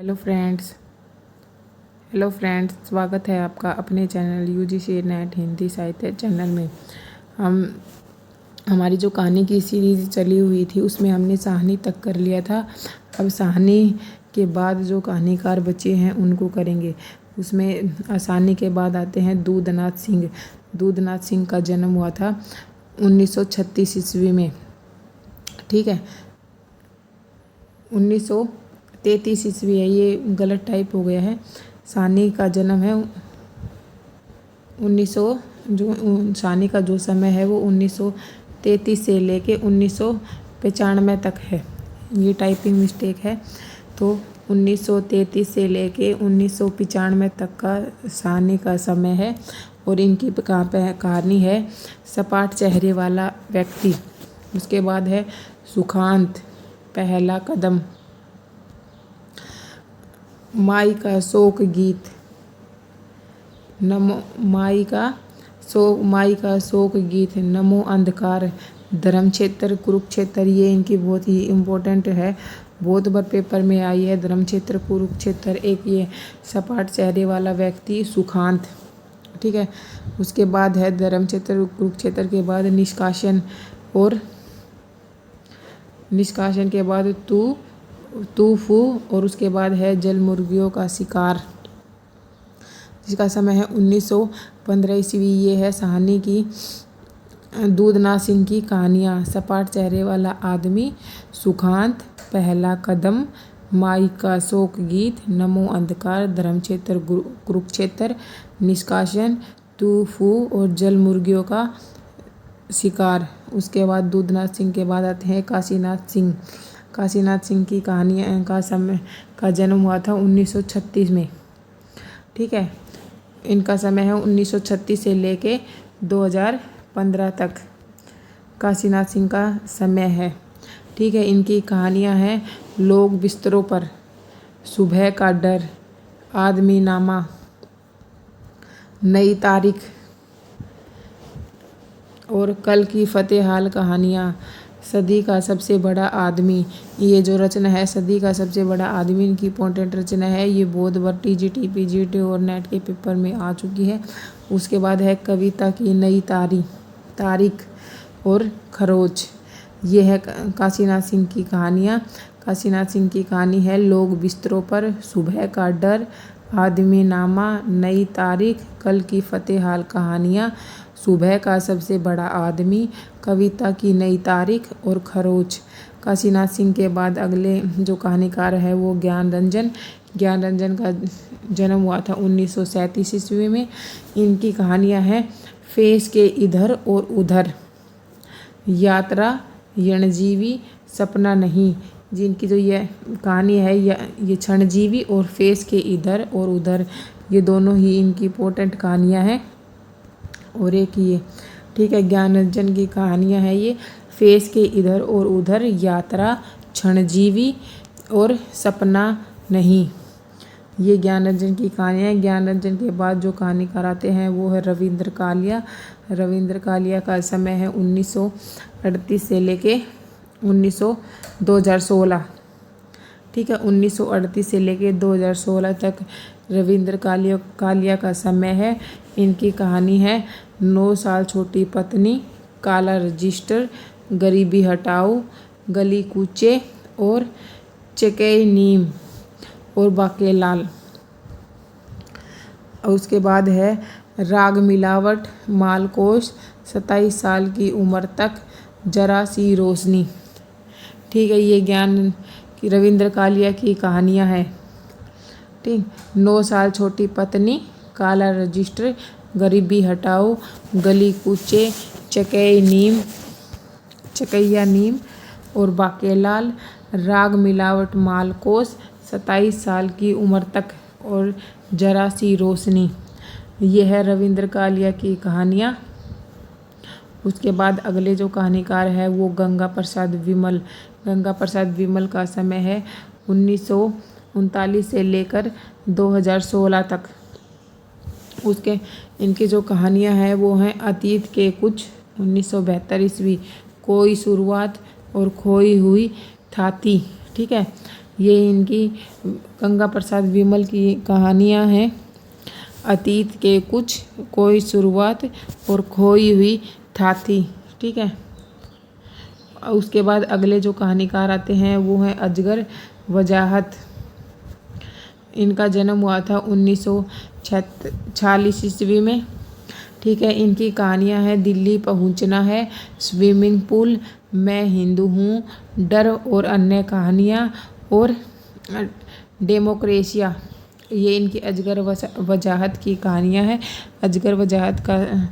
Hello friends, स्वागत है आपका अपने चैनल यूजीसी नेट हिंदी साहित्य चैनल में। हमारी जो कहानी की सीरीज़ चली हुई थी उसमें हमने साहनी तक कर लिया था। अब साहनी के बाद जो कहानीकार बचे हैं उनको करेंगे। उसमें साहनी के बाद आते हैं दूधनाथ सिंह। दूधनाथ सिंह का जन्म हुआ था 1936 ईस्वी में। ठीक है, 1933 ईस्वी है, ये गलत टाइप हो गया है। साहनी का जन्म है 1900 साहनी का जो समय है वो 1933 से लेके 1995 तक है। ये टाइपिंग मिस्टेक है। तो 1933 से लेके 1995 तक का साहनी का समय है। और इनकी कहानी है सपाट चेहरे वाला व्यक्ति। उसके बाद है सुखांत, पहला कदम, माई का शोक गीत, नमो माई का शोक गीत, नमो अंधकार, धर्मक्षेत्र, कुरुक्षेत्र। ये इनकी बहुत ही इम्पोर्टेंट है, बहुत बार पेपर में आई है। धर्मक्षेत्र, कुरुक्षेत्र। एक ये सपाट चेहरे वाला व्यक्ति सुखांत। ठीक है, उसके बाद है धर्मक्षेत्र, कुरुक्षेत्र के बाद निष्कासन, और निष्कासन के बाद तूफू, और उसके बाद है जल मुर्गियों का शिकार, जिसका समय है 1915 ईस्वी। ये है साहनी की दूधनाथ सिंह की कहानियाँ। सपाट चेहरे वाला आदमी, सुखांत, पहला कदम, माई का शोक गीत, नमो अंधकार, धर्मक्षेत्र, कुरुक्षेत्र, निष्कासन, तूफू और जल मुर्गियों का शिकार। उसके बाद दूधनाथ सिंह के बाद आते हैं काशीनाथ सिंह। काशीनाथ सिंह की कहानी का जन्म हुआ था 1936 में। ठीक है, इनका समय है 1936 से लेके 2015 तक काशीनाथ सिंह का समय है। ठीक है, इनकी कहानियां हैं लोग बिस्तरों पर, सुबह का डर, आदमी नामा, नई तारीख और कल की फतेहाल कहानियाँ, सदी का सबसे बड़ा आदमी। ये जो रचना है सदी का सबसे बड़ा आदमी, इनकी इम्पोर्टेंट रचना है। ये बहुत बार टीजीटी, पीजीटी और नेट के पेपर में आ चुकी है। उसके बाद है कविता की नई तारीख और खरोच। ये है काशीनाथ सिंह की कहानियाँ। काशीनाथ सिंह की कहानी है लोग बिस्तरों पर, सुबह का डर, आदमी नामा, नई तारीख, कल की फतेहाल कहानियाँ, सुबह का सबसे बड़ा आदमी, कविता की नई तारीख और खरोच। काशीनाथ सिंह के बाद अगले जो कहानीकार है वो ज्ञान रंजन का जन्म हुआ था 1937 ईस्वी में। इनकी कहानियाँ हैं फेस के इधर और उधर, यात्रा, यणजीवी, सपना नहीं। जिनकी जो ये कहानी है ये क्षणजीवी और फेस के इधर और उधर, ये दोनों ही इनकी इम्पोर्टेंट कहानियाँ हैं। और एक ये, ठीक है, ज्ञान रंजन की कहानियाँ हैं ये फेस के इधर और उधर, यात्रा, क्षणजीवी और सपना नहीं। ये ज्ञान रंजन की कहानियाँ हैं। ज्ञान रंजन के बाद जो कहानीकार आते हैं वो है रविंद्र कालिया। रविंद्र कालिया का समय है 1938 से लेके 2016। ठीक है, 1938 से लेके 2016 तक रविंद्र कालिया का समय है। इनकी कहानी है 9 साल छोटी पत्नी, काला रजिस्टर, गरीबी हटाओ, गली कूचे और चकई नीम और बाकेलाल। और उसके बाद है राग मिलावट, मालकोस, 27 साल की उम्र तक, जरा सी रोशनी। ठीक है, ये ज्ञान की रविंद्र कालिया की कहानियाँ हैं। ठीक, 9 साल छोटी पत्नी, काला रजिस्टर, गरीबी हटाओ, गली कूचे, चकैया नीम और बाकेलाल, राग मिलावट, मालकोस, 27 साल की उम्र तक और जरा सी रोशनी। ये है रविंद्र कालिया की कहानियाँ। उसके बाद अगले जो कहानीकार है वो गंगा प्रसाद विमल का समय है 1939 से लेकर 2016 तक। इनकी जो कहानियाँ हैं वो हैं अतीत के कुछ, 1972 ईस्वी, कोई शुरुआत और खोई हुई थाती। ठीक है, ये इनकी गंगा प्रसाद विमल की कहानियाँ हैं। अतीत के कुछ, कोई शुरुआत और खोई हुई थी। ठीक है। उसके बाद अगले जो कहानीकार आते हैं वो हैं अजगर वजाहत। इनका जन्म हुआ था 1946 ईस्वी में। ठीक है। इनकी कहानियां हैं दिल्ली पहुंचना है, स्विमिंग पूल, मैं हिंदू हूँ, डर और अन्य कहानियां और डेमोक्रेसिया। ये इनकी अजगर वजाहत की कहानियां हैं। अजगर वजाहत का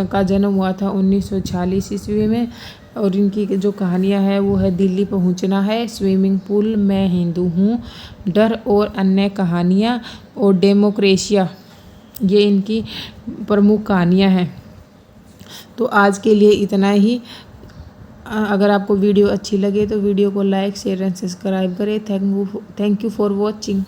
का जन्म हुआ था 1946 ईस्वी में और इनकी जो कहानियां हैं वो है दिल्ली पहुंचना है, स्विमिंग पूल, मैं हिंदू हूँ, डर और अन्य कहानियां और डेमोक्रेसिया। ये इनकी प्रमुख कहानियां हैं। तो आज के लिए इतना ही। अगर आपको वीडियो अच्छी लगे तो वीडियो को लाइक, शेयर एंड सब्सक्राइब करें। Thank you for watching.